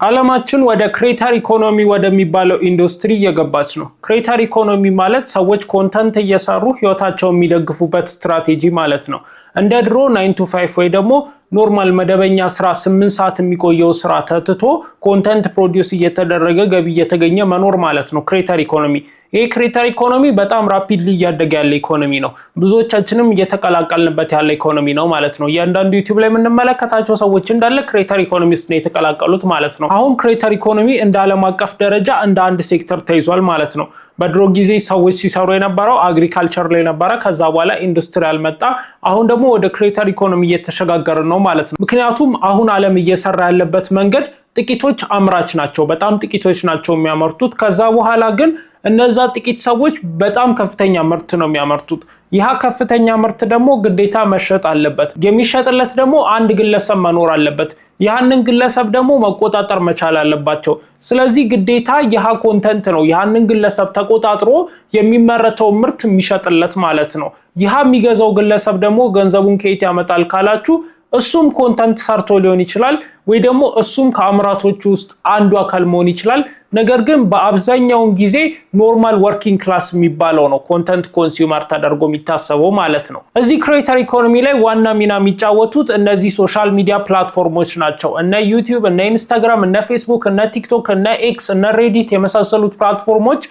ዓለማችን ወደ ክሬተር ኢኮኖሚ ወደሚባለው ኢንዱስትሪ እየገባች ነው። ክሬተር ኢኮኖሚ ማለት ሰዎች ኮንተንት እየሰሩ ህይወታቸውን የሚደግፉበት ስትራቴጂ ማለት ነው። እንደ ድሮ 9 to 5 ወይ ደግሞ ኖርማል መደበኛ ስራ 8 ሰዓት የሚቆየው ስራ ተትቶ ኮንተንት ፕሮዲዩስ እየተደረገ ገቢ እየተገኘ መኖር ማለት ነው ክሬተር ኢኮኖሚ። ይሄ ክሬተር ኢኮኖሚ በጣም ራፒድሊ እያደገ ያለ ኢኮኖሚ ነው። ብዙዎቻችንም እየተቀላቀልንበት ያለ ኢኮኖሚ ነው ማለት ነው። እያንዳንዱ ዩቲዩብ ላይ የምንመለከታቸው ሰዎች እንዳለ ክሬተር ኢኮኖሚስት ነው የተቀላቀሉት ማለት ነው። አሁን ክሬተር ኢኮኖሚ እንደ ዓለም አቀፍ ደረጃ እንደ አንድ ሴክተር ተይዟል ማለት ነው። በድሮ ጊዜ ሰዎች ሲሰሩ የነበረው አግሪካልቸር ላይ ነበረ። ከዛ በኋላ ኢንዱስትሪያል መጣ። አሁን ደግሞ ወደ ክሬተር ኢኮኖሚ እየተሸጋገረ ነው ማለት ነው። ምክንያቱም አሁን ዓለም እየሰራ ያለበት መንገድ ጥቂቶች አምራች ናቸው፣ በጣም ጥቂቶች ናቸው የሚያመርቱት። ከዛ በኋላ ግን እነዛ ጥቂት ሰዎች በጣም ከፍተኛ ምርት ነው የሚያመርቱት። ይህ ከፍተኛ ምርት ደግሞ ግዴታ መሸጥ አለበት። የሚሸጥለት ደግሞ አንድ ግለሰብ መኖር አለበት። ያንን ግለሰብ ደግሞ መቆጣጠር መቻል አለባቸው። ስለዚህ ግዴታ ይህ ኮንተንት ነው ያንን ግለሰብ ተቆጣጥሮ የሚመረተው ምርት የሚሸጥለት ማለት ነው። ይህ የሚገዛው ግለሰብ ደግሞ ገንዘቡን ከየት ያመጣል ካላችሁ እሱም ኮንተንት ሰርቶ ሊሆን ይችላል ወይ ደግሞ እሱም ከአምራቾቹ ውስጥ አንዱ አካል መሆን ይችላል። ነገር ግን በአብዛኛው ጊዜ ኖርማል ወርኪንግ ክላስ የሚባለው ነው ኮንተንት ኮንሱመር ተደርጎ የሚታሰበው ማለት ነው። እዚህ ክሬተር ኢኮኖሚ ላይ ዋና ሚና የሚጫወቱት እነዚህ ሶሻል ሚዲያ ፕላትፎርሞች ናቸው። እነ ዩቲዩብ፣ እነ ኢንስታግራም፣ እነ ፌስቡክ፣ እነ ቲክቶክ፣ እነ ኤክስ፣ እነ ሬዲት የመሳሰሉት ፕላትፎርሞች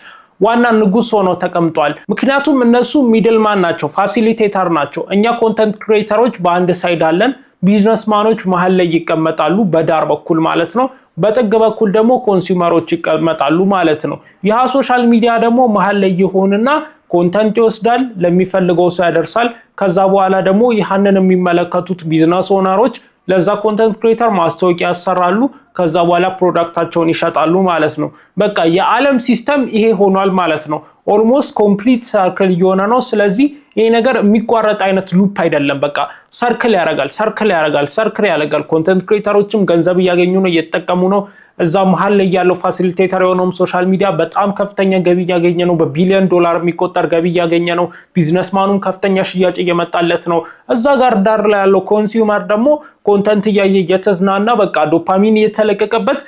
ዋና ንጉስ ሆነው ተቀምጧል። ምክንያቱም እነሱ ሚድልማን ናቸው፣ ፋሲሊቴተር ናቸው። እኛ ኮንተንት ክሬተሮች በአንድ ሳይድ አለን፣ ቢዝነስማኖች መሃል ላይ ይቀመጣሉ በዳር በኩል ማለት ነው። በጥግ በኩል ደግሞ ኮንሱመሮች ይቀመጣሉ ማለት ነው። ያ ሶሻል ሚዲያ ደግሞ መሃል ላይ ይሆንና ኮንተንት ይወስዳል፣ ለሚፈልገው ሰው ያደርሳል። ከዛ በኋላ ደግሞ ይህንን የሚመለከቱት ቢዝነስ ኦነሮች ለዛ ኮንተንት ክሬተር ማስታወቂያ ያሰራሉ። ከዛ በኋላ ፕሮዳክታቸውን ይሸጣሉ ማለት ነው። በቃ የዓለም ሲስተም ይሄ ሆኗል ማለት ነው። ኦልሞስት ኮምፕሊት ሰርክል እየሆነ ነው። ስለዚህ ይሄ ነገር የሚቋረጥ አይነት ሉፕ አይደለም። በቃ ሰርክል ያደርጋል። ኮንተንት ክሬተሮችም ገንዘብ እያገኙ ነው፣ እየተጠቀሙ ነው። እዛ መሃል ላይ ያለው ፋሲሊቴተር የሆነውም ሶሻል ሚዲያ በጣም ከፍተኛ ገቢ እያገኘ ነው። በቢሊዮን ዶላር የሚቆጠር ገቢ እያገኘ ነው። ቢዝነስማኑም ከፍተኛ ሽያጭ እየመጣለት ነው። እዛ ጋር ዳር ላይ ያለው ኮንሱመር ደግሞ ኮንተንት እያየ እየተዝናና በቃ ዶፓሚን እየተለቀቀበት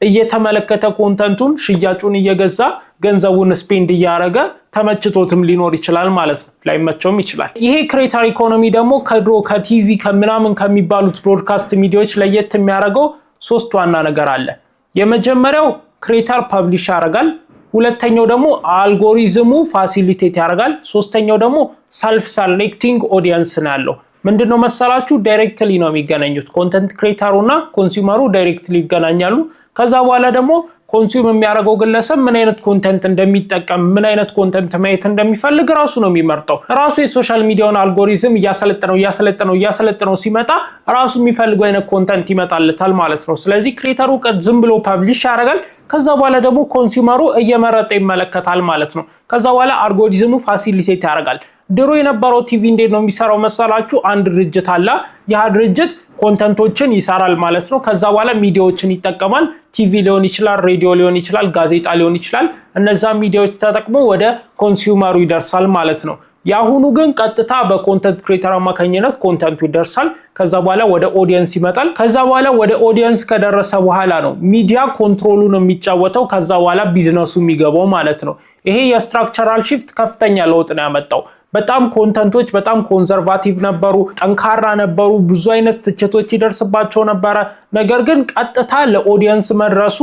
እየተመለከተ ኮንተንቱን ሽያጩን እየገዛ ገንዘቡን ስፔንድ እያደረገ ተመችቶትም ሊኖር ይችላል ማለት ነው። ላይመቸውም ይችላል። ይሄ ክሬተር ኢኮኖሚ ደግሞ ከድሮ ከቲቪ ከምናምን ከሚባሉት ብሮድካስት ሚዲያዎች ለየት የሚያደርገው ሶስት ዋና ነገር አለ። የመጀመሪያው ክሬተር ፐብሊሽ ያደርጋል። ሁለተኛው ደግሞ አልጎሪዝሙ ፋሲሊቴት ያደርጋል። ሶስተኛው ደግሞ ሰልፍ ሰሌክቲንግ ኦዲየንስ ነው ያለው። ምንድነው መሰላችሁ? ዳይሬክትሊ ነው የሚገናኙት። ኮንተንት ክሬተሩና ኮንሱመሩ ዳይሬክትሊ ይገናኛሉ። ከዛ በኋላ ደግሞ ኮንሱም የሚያደርገው ግለሰብ ምን አይነት ኮንተንት እንደሚጠቀም ምን አይነት ኮንተንት ማየት እንደሚፈልግ ራሱ ነው የሚመርጠው። ራሱ የሶሻል ሚዲያውን አልጎሪዝም እያሰለጠነው ሲመጣ ራሱ የሚፈልገው አይነት ኮንተንት ይመጣለታል ማለት ነው። ስለዚህ ክሬተሩ ዝም ብሎ ፐብሊሽ ያደርጋል። ከዛ በኋላ ደግሞ ኮንሱመሩ እየመረጠ ይመለከታል ማለት ነው። ከዛ በኋላ አልጎሪዝሙ ፋሲሊቴት ያደርጋል። ድሮ የነበረው ቲቪ እንዴት ነው የሚሰራው መሰላችሁ? አንድ ድርጅት አለ። ያ ድርጅት ኮንተንቶችን ይሰራል ማለት ነው። ከዛ በኋላ ሚዲያዎችን ይጠቀማል። ቲቪ ሊሆን ይችላል፣ ሬዲዮ ሊሆን ይችላል፣ ጋዜጣ ሊሆን ይችላል። እነዛ ሚዲያዎች ተጠቅሞ ወደ ኮንሱመሩ ይደርሳል ማለት ነው። ያሁኑ ግን ቀጥታ በኮንተንት ክሬተር አማካኝነት ኮንተንቱ ይደርሳል። ከዛ በኋላ ወደ ኦዲየንስ ይመጣል። ከዛ በኋላ ወደ ኦዲየንስ ከደረሰ በኋላ ነው ሚዲያ ኮንትሮሉን የሚጫወተው። ከዛ በኋላ ቢዝነሱ የሚገባው ማለት ነው። ይሄ የስትራክቸራል ሺፍት ከፍተኛ ለውጥ ነው ያመጣው። በጣም ኮንተንቶች በጣም ኮንሰርቫቲቭ ነበሩ፣ ጠንካራ ነበሩ፣ ብዙ አይነት ትችቶች ይደርስባቸው ነበረ። ነገር ግን ቀጥታ ለኦዲየንስ መድረሱ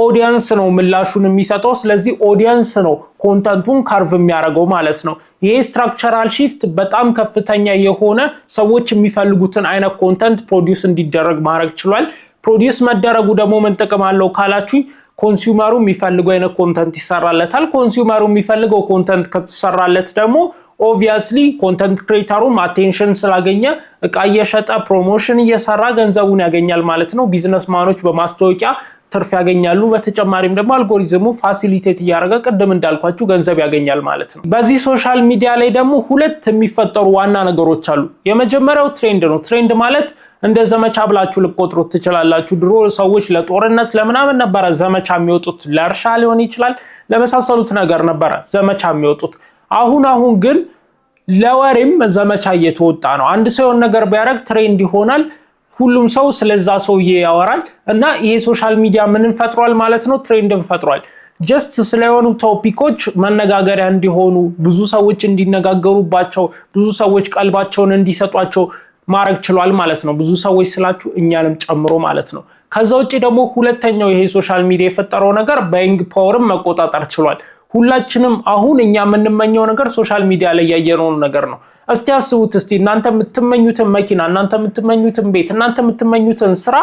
ኦዲየንስ ነው ምላሹን የሚሰጠው። ስለዚህ ኦዲየንስ ነው ኮንተንቱን ካርቭ የሚያደርገው ማለት ነው። ይሄ ስትራክቸራል ሺፍት በጣም ከፍተኛ የሆነ ሰዎች የሚፈልጉትን አይነት ኮንተንት ፕሮዲዩስ እንዲደረግ ማድረግ ችሏል። ፕሮዲዩስ መደረጉ ደግሞ ምን ጥቅም አለው ካላችሁኝ ኮንሱመሩ የሚፈልገው አይነት ኮንተንት ይሰራለታል። ኮንሱመሩ የሚፈልገው ኮንተንት ከተሰራለት ደግሞ ኦብቪየስሊ ኮንተንት ክሬተሩም አቴንሽን ስላገኘ እቃ እየሸጠ ፕሮሞሽን እየሰራ ገንዘቡን ያገኛል ማለት ነው። ቢዝነስማኖች በማስታወቂያ ትርፍ ያገኛሉ። በተጨማሪም ደግሞ አልጎሪዝሙ ፋሲሊቴት እያደረገ ቅድም እንዳልኳችሁ ገንዘብ ያገኛል ማለት ነው። በዚህ ሶሻል ሚዲያ ላይ ደግሞ ሁለት የሚፈጠሩ ዋና ነገሮች አሉ። የመጀመሪያው ትሬንድ ነው። ትሬንድ ማለት እንደ ዘመቻ ብላችሁ ልቆጥሩት ትችላላችሁ። ድሮ ሰዎች ለጦርነት ለምናምን ነበረ ዘመቻ የሚወጡት፣ ለእርሻ ሊሆን ይችላል፣ ለመሳሰሉት ነገር ነበረ ዘመቻ የሚወጡት። አሁን ግን ለወሬም ዘመቻ እየተወጣ ነው። አንድ ሰው ነገር ቢያደርግ ትሬንድ ይሆናል። ሁሉም ሰው ስለዛ ሰውዬ ያወራል እና ይሄ ሶሻል ሚዲያ ምንን ፈጥሯል ማለት ነው? ትሬንድን ፈጥሯል። ጀስት ስለሆኑ ቶፒኮች መነጋገሪያ እንዲሆኑ ብዙ ሰዎች እንዲነጋገሩባቸው ብዙ ሰዎች ቀልባቸውን እንዲሰጧቸው ማድረግ ችሏል ማለት ነው። ብዙ ሰዎች ስላችሁ እኛንም ጨምሮ ማለት ነው። ከዛ ውጪ ደግሞ ሁለተኛው ይሄ ሶሻል ሚዲያ የፈጠረው ነገር ባይንግ ፓወርን መቆጣጠር ችሏል። ሁላችንም አሁን እኛ የምንመኘው ነገር ሶሻል ሚዲያ ላይ ያየነው ነገር ነው። እስቲ አስቡት እስቲ እናንተ የምትመኙትን መኪና፣ እናንተ የምትመኙትን ቤት፣ እናንተ የምትመኙትን ስራ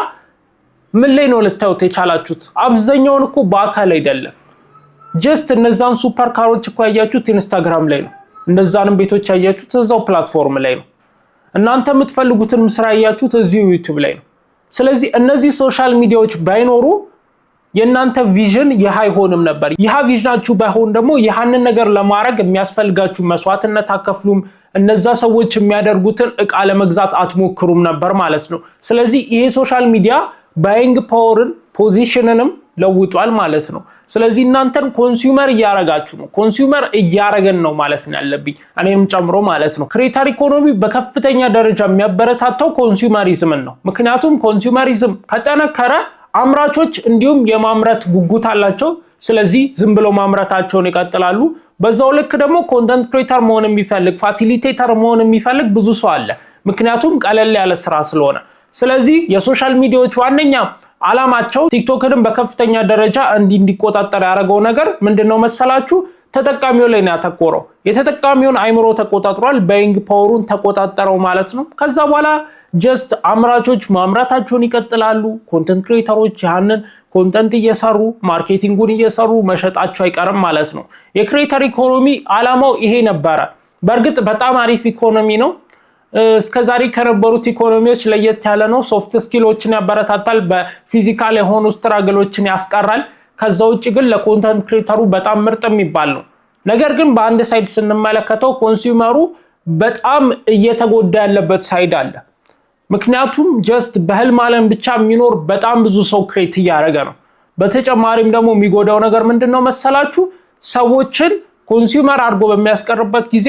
ምን ላይ ነው ልታዩት የቻላችሁት? አብዛኛውን እኮ በአካል አይደለም። ጀስት እነዛን ሱፐር ካሮች እኮ ያያችሁት ኢንስታግራም ላይ ነው። እነዛንም ቤቶች ያያችሁት እዛው ፕላትፎርም ላይ ነው። እናንተ የምትፈልጉትን ስራ ያያችሁት እዚሁ ዩቲዩብ ላይ ነው። ስለዚህ እነዚህ ሶሻል ሚዲያዎች ባይኖሩ የእናንተ ቪዥን ይህ አይሆንም ነበር። ይህ ቪዥናችሁ ባይሆን ደግሞ ይህንን ነገር ለማድረግ የሚያስፈልጋችሁ መስዋዕትነት አከፍሉም፣ እነዛ ሰዎች የሚያደርጉትን እቃ ለመግዛት አትሞክሩም ነበር ማለት ነው። ስለዚህ ይሄ ሶሻል ሚዲያ ባይንግ ፓወርን ፖዚሽንንም ለውጧል ማለት ነው። ስለዚህ እናንተን ኮንሱመር እያረጋችሁ ነው፣ ኮንሱመር እያረገን ነው ማለት ነው ያለብኝ እኔም ጨምሮ ማለት ነው። ክሬተር ኢኮኖሚ በከፍተኛ ደረጃ የሚያበረታታው ኮንሱመሪዝምን ነው። ምክንያቱም ኮንሱመሪዝም ከጠነከረ አምራቾች እንዲሁም የማምረት ጉጉት አላቸው። ስለዚህ ዝም ብለው ማምረታቸውን ይቀጥላሉ። በዛው ልክ ደግሞ ኮንተንት ክሬተር መሆን የሚፈልግ ፋሲሊቴተር መሆን የሚፈልግ ብዙ ሰው አለ። ምክንያቱም ቀለል ያለ ስራ ስለሆነ። ስለዚህ የሶሻል ሚዲያዎች ዋነኛ አላማቸው ቲክቶክንም በከፍተኛ ደረጃ እንዲቆጣጠር ያደረገው ነገር ምንድነው መሰላችሁ? ተጠቃሚው ላይ ነው ያተኮረው። የተጠቃሚውን አይምሮ ተቆጣጥሯል፣ ባይንግ ፓወሩን ተቆጣጠረው ማለት ነው። ከዛ በኋላ ጀስት አምራቾች ማምራታቸውን ይቀጥላሉ። ኮንተንት ክሬተሮች ያንን ኮንተንት እየሰሩ ማርኬቲንጉን እየሰሩ መሸጣቸው አይቀርም ማለት ነው። የክሬተር ኢኮኖሚ አላማው ይሄ ነበረ። በእርግጥ በጣም አሪፍ ኢኮኖሚ ነው። እስከዛሬ ከነበሩት ኢኮኖሚዎች ለየት ያለ ነው። ሶፍት ስኪሎችን ያበረታታል፣ በፊዚካል የሆኑ ስትራግሎችን ያስቀራል። ከዛ ውጭ ግን ለኮንተንት ክሬተሩ በጣም ምርጥ የሚባል ነው። ነገር ግን በአንድ ሳይድ ስንመለከተው ኮንሱመሩ በጣም እየተጎዳ ያለበት ሳይድ አለ። ምክንያቱም ጀስት በህልም ዓለም ብቻ የሚኖር በጣም ብዙ ሰው ክሬት እያደረገ ነው። በተጨማሪም ደግሞ የሚጎዳው ነገር ምንድነው መሰላችሁ? ሰዎችን ኮንሱመር አድርጎ በሚያስቀርበት ጊዜ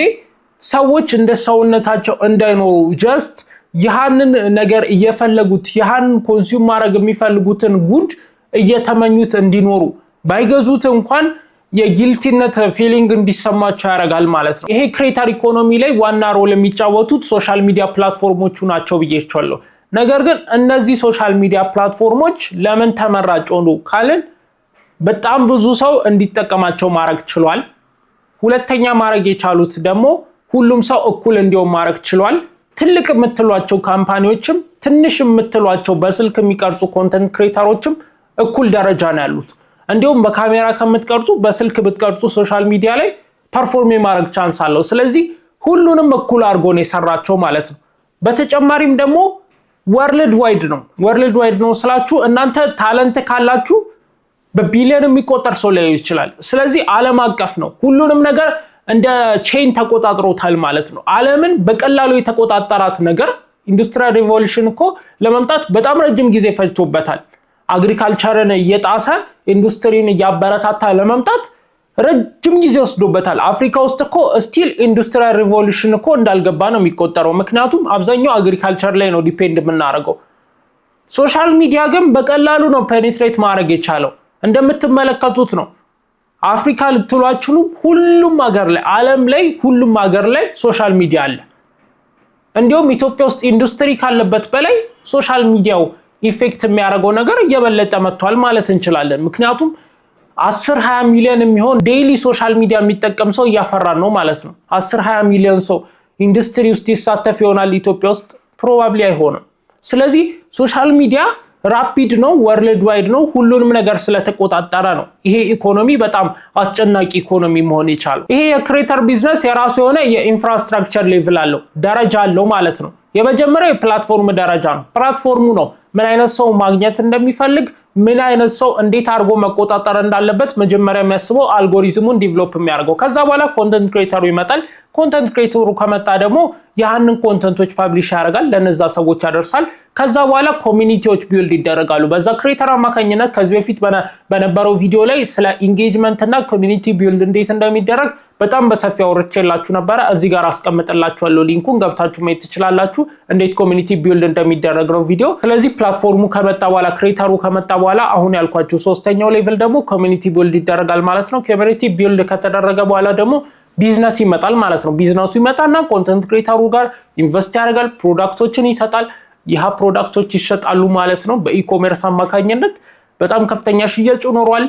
ሰዎች እንደ ሰውነታቸው እንዳይኖሩ ጀስት ያንን ነገር እየፈለጉት ያንን ኮንሱም ማድረግ የሚፈልጉትን ጉድ እየተመኙት እንዲኖሩ ባይገዙት እንኳን የጊልቲነት ፊሊንግ እንዲሰማቸው ያደርጋል ማለት ነው። ይሄ ክሬተር ኢኮኖሚ ላይ ዋና ሮል የሚጫወቱት ሶሻል ሚዲያ ፕላትፎርሞቹ ናቸው ብዬቻለሁ። ነገር ግን እነዚህ ሶሻል ሚዲያ ፕላትፎርሞች ለምን ተመራጭ ሆኑ ካልን በጣም ብዙ ሰው እንዲጠቀማቸው ማድረግ ችሏል። ሁለተኛ ማድረግ የቻሉት ደግሞ ሁሉም ሰው እኩል እንዲሆን ማድረግ ችሏል። ትልቅ የምትሏቸው ካምፓኒዎችም ትንሽ የምትሏቸው በስልክ የሚቀርጹ ኮንተንት ክሬተሮችም እኩል ደረጃ ነው ያሉት። እንዲሁም በካሜራ ከምትቀርጹ በስልክ ብትቀርጹ ሶሻል ሚዲያ ላይ ፐርፎርም የማድረግ ቻንስ አለው። ስለዚህ ሁሉንም እኩል አድርጎ ነው የሰራቸው ማለት ነው። በተጨማሪም ደግሞ ወርልድ ዋይድ ነው። ወርልድ ዋይድ ነው ስላችሁ እናንተ ታለንት ካላችሁ በቢሊዮን የሚቆጠር ሰው ሊያዩ ይችላል። ስለዚህ ዓለም አቀፍ ነው። ሁሉንም ነገር እንደ ቼን ተቆጣጥሮታል ማለት ነው። ዓለምን በቀላሉ የተቆጣጠራት ነገር ኢንዱስትሪያል ሪቮሉሽን እኮ ለመምጣት በጣም ረጅም ጊዜ ፈጅቶበታል። አግሪካልቸርን እየጣሰ ኢንዱስትሪን እያበረታታ ለመምጣት ረጅም ጊዜ ወስዶበታል። አፍሪካ ውስጥ እኮ ስቲል ኢንዱስትሪያል ሪቮሉሽን እኮ እንዳልገባ ነው የሚቆጠረው። ምክንያቱም አብዛኛው አግሪካልቸር ላይ ነው ዲፔንድ የምናደርገው። ሶሻል ሚዲያ ግን በቀላሉ ነው ፔኔትሬት ማድረግ የቻለው። እንደምትመለከቱት ነው። አፍሪካ ልትሏችሁ ሁሉም ሀገር ላይ ዓለም ላይ ሁሉም ሀገር ላይ ሶሻል ሚዲያ አለ። እንዲሁም ኢትዮጵያ ውስጥ ኢንዱስትሪ ካለበት በላይ ሶሻል ሚዲያው ኢፌክት የሚያደርገው ነገር እየበለጠ መጥቷል ማለት እንችላለን። ምክንያቱም 10-20 ሚሊዮን የሚሆን ዴይሊ ሶሻል ሚዲያ የሚጠቀም ሰው እያፈራን ነው ማለት ነው። 10-20 ሚሊዮን ሰው ኢንዱስትሪ ውስጥ ይሳተፍ ይሆናል ኢትዮጵያ ውስጥ? ፕሮባብሊ አይሆንም። ስለዚህ ሶሻል ሚዲያ ራፒድ ነው፣ ወርልድ ዋይድ ነው፣ ሁሉንም ነገር ስለተቆጣጠረ ነው ይሄ ኢኮኖሚ በጣም አስጨናቂ ኢኮኖሚ መሆን የቻለው። ይሄ የክሬተር ቢዝነስ የራሱ የሆነ የኢንፍራስትራክቸር ሌቭል አለው፣ ደረጃ አለው ማለት ነው። የመጀመሪያው የፕላትፎርም ደረጃ ነው። ፕላትፎርሙ ነው ምን አይነት ሰው ማግኘት እንደሚፈልግ፣ ምን አይነት ሰው እንዴት አድርጎ መቆጣጠር እንዳለበት መጀመሪያ የሚያስበው አልጎሪዝሙን ዲቨሎፕ የሚያደርገው። ከዛ በኋላ ኮንተንት ክሬተሩ ይመጣል። ኮንተንት ክሬተሩ ከመጣ ደግሞ ያንን ኮንተንቶች ፐብሊሽ ያደርጋል፣ ለነዛ ሰዎች ያደርሳል። ከዛ በኋላ ኮሚኒቲዎች ቢልድ ይደረጋሉ በዛ ክሬተር አማካኝነት። ከዚህ በፊት በነበረው ቪዲዮ ላይ ስለ ኢንጌጅመንት እና ኮሚኒቲ ቢልድ እንዴት እንደሚደረግ በጣም በሰፊው አውርቼላችሁ ነበረ። እዚህ ጋር አስቀምጥላችኋለሁ ሊንኩን፣ ገብታችሁ ማየት ትችላላችሁ እንዴት ኮሚኒቲ ቢልድ እንደሚደረግ ነው ቪዲዮ። ስለዚህ ፕላትፎርሙ ከመጣ በኋላ ክሬተሩ ከመጣ በኋላ አሁን ያልኳችሁ ሶስተኛው ሌቭል ደግሞ ኮሚኒቲ ቢልድ ይደረጋል ማለት ነው። ኮሚኒቲ ቢልድ ከተደረገ በኋላ ደግሞ ቢዝነስ ይመጣል ማለት ነው። ቢዝነሱ ይመጣና ኮንተንት ክሬተሩ ጋር ኢንቨስት ያደርጋል፣ ፕሮዳክቶችን ይሰጣል። ይህ ፕሮዳክቶች ይሸጣሉ ማለት ነው በኢኮሜርስ አማካኝነት። በጣም ከፍተኛ ሽያጭ ኖሯል።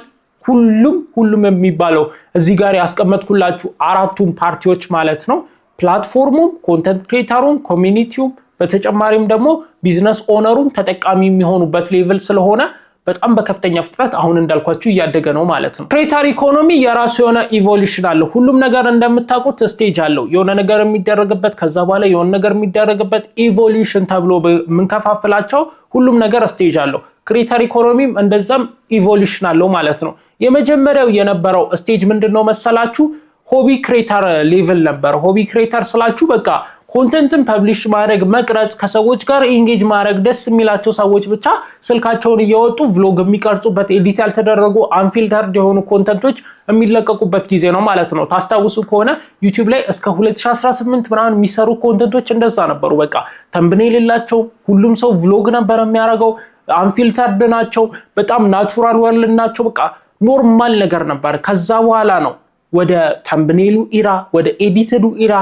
ሁሉም የሚባለው እዚህ ጋር ያስቀመጥኩላችሁ አራቱም ፓርቲዎች ማለት ነው፣ ፕላትፎርሙም፣ ኮንተንት ክሬተሩም፣ ኮሚኒቲውም በተጨማሪም ደግሞ ቢዝነስ ኦነሩም ተጠቃሚ የሚሆኑበት ሌቭል ስለሆነ በጣም በከፍተኛ ፍጥነት አሁን እንዳልኳችሁ እያደገ ነው ማለት ነው። ክሬተር ኢኮኖሚ የራሱ የሆነ ኢቮሉሽን አለው። ሁሉም ነገር እንደምታውቁት ስቴጅ አለው። የሆነ ነገር የሚደረግበት ከዛ በኋላ የሆነ ነገር የሚደረግበት ኢቮሉሽን ተብሎ የምንከፋፍላቸው ሁሉም ነገር ስቴጅ አለው። ክሬተር ኢኮኖሚም እንደዛም ኢቮሉሽን አለው ማለት ነው። የመጀመሪያው የነበረው ስቴጅ ምንድነው መሰላችሁ? ሆቢ ክሬተር ሌቭል ነበር። ሆቢ ክሬተር ስላችሁ በቃ ኮንተንትን ፐብሊሽ ማድረግ፣ መቅረጽ፣ ከሰዎች ጋር ኢንጌጅ ማድረግ፣ ደስ የሚላቸው ሰዎች ብቻ ስልካቸውን እያወጡ ቭሎግ የሚቀርጹበት ኤዲት ያልተደረጉ አንፊልተርድ የሆኑ ኮንተንቶች የሚለቀቁበት ጊዜ ነው ማለት ነው። ታስታውሱ ከሆነ ዩቲዩብ ላይ እስከ 2018 ምናምን የሚሰሩ ኮንተንቶች እንደዛ ነበሩ። በቃ ተምብኔል የላቸው፣ ሁሉም ሰው ቭሎግ ነበር የሚያደርገው፣ አንፊልተርድ ናቸው፣ በጣም ናቹራል ወርልድ ናቸው። በቃ ኖርማል ነገር ነበር። ከዛ በኋላ ነው ወደ ተምብኔሉ ኢራ፣ ወደ ኤዲትዱ ኢራ፣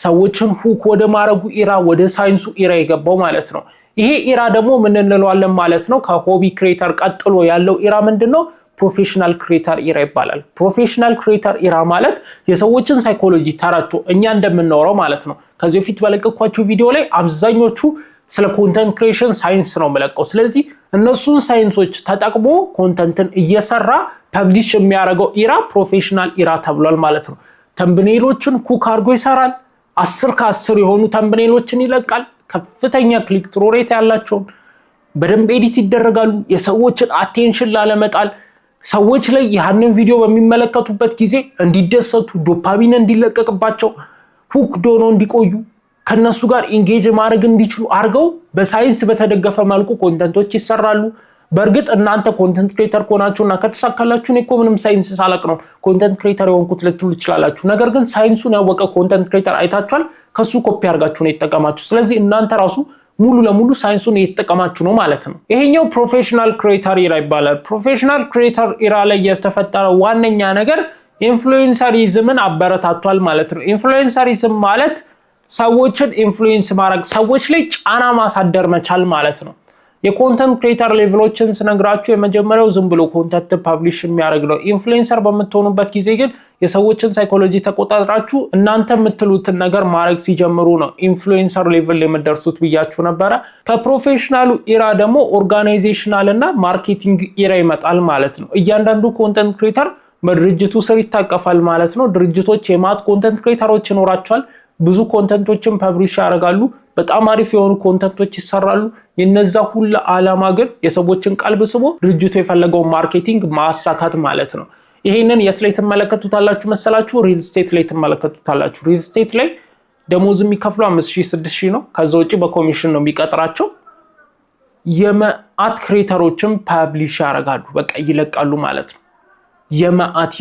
ሰዎችን ሁክ ወደ ማረጉ ኢራ፣ ወደ ሳይንሱ ኢራ የገባው ማለት ነው። ይሄ ኢራ ደግሞ ምን እንለዋለን ማለት ነው? ከሆቢ ክሬተር ቀጥሎ ያለው ኢራ ምንድነው? ፕሮፌሽናል ክሬተር ኢራ ይባላል። ፕሮፌሽናል ክሬተር ኢራ ማለት የሰዎችን ሳይኮሎጂ ተረድቶ እኛ እንደምናወራው ማለት ነው። ከዚህ በፊት በለቀኳችሁ ቪዲዮ ላይ አብዛኞቹ ስለ ኮንተንት ክሬሽን ሳይንስ ነው የምለቀው። ስለዚህ እነሱን ሳይንሶች ተጠቅሞ ኮንተንትን እየሰራ ፐብሊሽ የሚያደርገው ኢራ ፕሮፌሽናል ኢራ ተብሏል ማለት ነው። ተምብኔሎችን ኩክ አድርጎ ይሰራል። 10 ከ10 የሆኑ ተምብኔሎችን ይለቃል። ከፍተኛ ክሊክ ትሩ ሬት ያላቸውን በደንብ ኤዲት ይደረጋሉ። የሰዎችን አቴንሽን ላለመጣል ሰዎች ላይ ያንን ቪዲዮ በሚመለከቱበት ጊዜ እንዲደሰቱ፣ ዶፓሚን እንዲለቀቅባቸው፣ ሁክ ዶኖ እንዲቆዩ፣ ከነሱ ጋር ኢንጌጅ ማድረግ እንዲችሉ አድርገው በሳይንስ በተደገፈ መልኩ ኮንተንቶች ይሰራሉ። በእርግጥ እናንተ ኮንተንት ክሬተር ከሆናችሁና ከተሳካላችሁ እኔ እኮ ምንም ሳይንስ ሳላቅ ነው ኮንተንት ክሬተር የሆንኩት ልትሉ ትችላላችሁ። ነገር ግን ሳይንሱን ያወቀ ኮንተንት ክሬተር አይታችኋል፣ ከሱ ኮፒ አድርጋችሁ ነው የተጠቀማችሁ። ስለዚህ እናንተ ራሱ ሙሉ ለሙሉ ሳይንሱን እየተጠቀማችሁ ነው ማለት ነው። ይሄኛው ፕሮፌሽናል ክሬተር ኢራ ይባላል። ፕሮፌሽናል ክሬተር ኢራ ላይ የተፈጠረው ዋነኛ ነገር ኢንፍሉዌንሰሪዝምን አበረታቷል ማለት ነው። ኢንፍሉዌንሰሪዝም ማለት ሰዎችን ኢንፍሉዌንስ ማድረግ፣ ሰዎች ላይ ጫና ማሳደር መቻል ማለት ነው። የኮንተንት ክሬተር ሌቭሎችን ስነግራችሁ የመጀመሪያው ዝም ብሎ ኮንተንት ፐብሊሽ የሚያደርግ ነው። ኢንፍሉዌንሰር በምትሆኑበት ጊዜ ግን የሰዎችን ሳይኮሎጂ ተቆጣጥራችሁ እናንተ የምትሉትን ነገር ማድረግ ሲጀምሩ ነው ኢንፍሉዌንሰር ሌቭል የምትደርሱት ብያችሁ ነበረ። ከፕሮፌሽናሉ ኢራ ደግሞ ኦርጋናይዜሽናል እና ማርኬቲንግ ኢራ ይመጣል ማለት ነው። እያንዳንዱ ኮንተንት ክሬተር በድርጅቱ ስር ይታቀፋል ማለት ነው። ድርጅቶች የማት ኮንተንት ክሬተሮች ይኖራቸዋል። ብዙ ኮንተንቶችን ፐብሊሽ ያደርጋሉ። በጣም አሪፍ የሆኑ ኮንተንቶች ይሰራሉ። የነዛ ሁሉ ዓላማ ግን የሰዎችን ቀልብ ስቦ ድርጅቱ የፈለገውን ማርኬቲንግ ማሳካት ማለት ነው። ይሄንን የት ላይ ትመለከቱታላችሁ መሰላችሁ? ሪል ስቴት ላይ ትመለከቱታላችሁ። ሪል ስቴት ላይ ደሞዝ የሚከፍሉ 5000 6000 ነው። ከዛ ውጪ በኮሚሽን ነው የሚቀጥራቸው። የመአት ክሬተሮችን ፐብሊሽ ያደርጋሉ፣ በቃ ይለቃሉ ማለት ነው። የመአት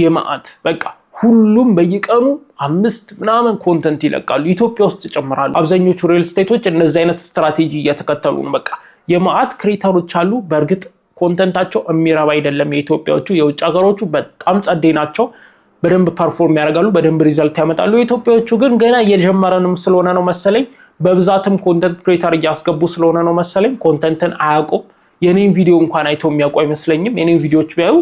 በቃ ሁሉም በየቀኑ 5 ምናምን ኮንተንት ይለቃሉ። ኢትዮጵያ ውስጥ ጨምራሉ። አብዛኞቹ ሪል ስቴቶች እነዚህ አይነት ስትራቴጂ እየተከተሉ ነው። በቃ የማአት ክሬተሮች አሉ። በእርግጥ ኮንተንታቸው የሚረባ አይደለም። የኢትዮጵያዎቹ የውጭ ሀገሮቹ በጣም ጸዴ ናቸው። በደንብ ፐርፎርም ያደርጋሉ፣ በደንብ ሪዛልት ያመጣሉ። የኢትዮጵያዎቹ ግን ገና እየጀመረንም ስለሆነ ነው መሰለኝ፣ በብዛትም ኮንተንት ክሬተር እያስገቡ ስለሆነ ነው መሰለኝ ኮንተንትን አያውቁም። የኔን ቪዲዮ እንኳን አይተው የሚያውቁ አይመስለኝም። የኔን ቪዲዮዎች ቢያዩ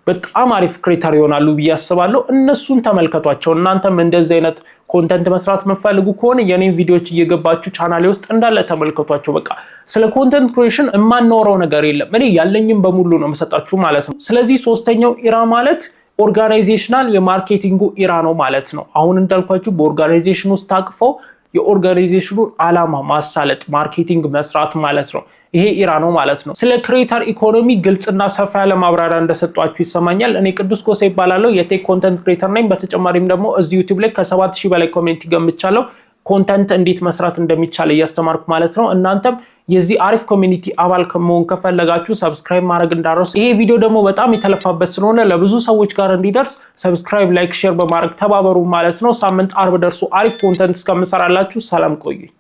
በጣም አሪፍ ክሬተር ይሆናሉ ብዬ አስባለሁ። እነሱን ተመልከቷቸው። እናንተም እንደዚህ አይነት ኮንተንት መስራት መፈልጉ ከሆነ የኔን ቪዲዮዎች እየገባችሁ ቻናሌ ውስጥ እንዳለ ተመልከቷቸው። በቃ ስለ ኮንተንት ክሬሽን የማናወራው ነገር የለም። እኔ ያለኝም በሙሉ ነው የምሰጣችሁ ማለት ነው። ስለዚህ ሶስተኛው ኢራ ማለት ኦርጋናይዜሽናል የማርኬቲንጉ ኢራ ነው ማለት ነው። አሁን እንዳልኳችሁ በኦርጋናይዜሽን ውስጥ ታቅፈው የኦርጋናይዜሽኑን ዓላማ ማሳለጥ፣ ማርኬቲንግ መስራት ማለት ነው። ይሄ ኢራ ነው ማለት ነው። ስለ ክሬተር ኢኮኖሚ ግልጽና ሰፋ ያለ ማብራሪያ እንደሰጧችሁ ይሰማኛል። እኔ ቅዱስ ጎሳ ይባላለሁ፣ የቴክ ኮንተንት ክሬተር ነኝ። በተጨማሪም ደግሞ እዚህ ዩቲዩብ ላይ ከ7000 በላይ ኮሚኒቲ ገምቻለሁ። ኮንተንት እንዴት መስራት እንደሚቻል እያስተማርኩ ማለት ነው። እናንተም የዚህ አሪፍ ኮሚኒቲ አባል መሆን ከፈለጋችሁ ሰብስክራይብ ማድረግ እንዳትረሱ። ይሄ ቪዲዮ ደግሞ በጣም የተለፋበት ስለሆነ ለብዙ ሰዎች ጋር እንዲደርስ ሰብስክራይብ፣ ላይክ፣ ሼር በማድረግ ተባበሩ ማለት ነው። ሳምንት አርብ ደርሶ አሪፍ ኮንተንት እስከምሰራላችሁ ሰላም ቆዩኝ።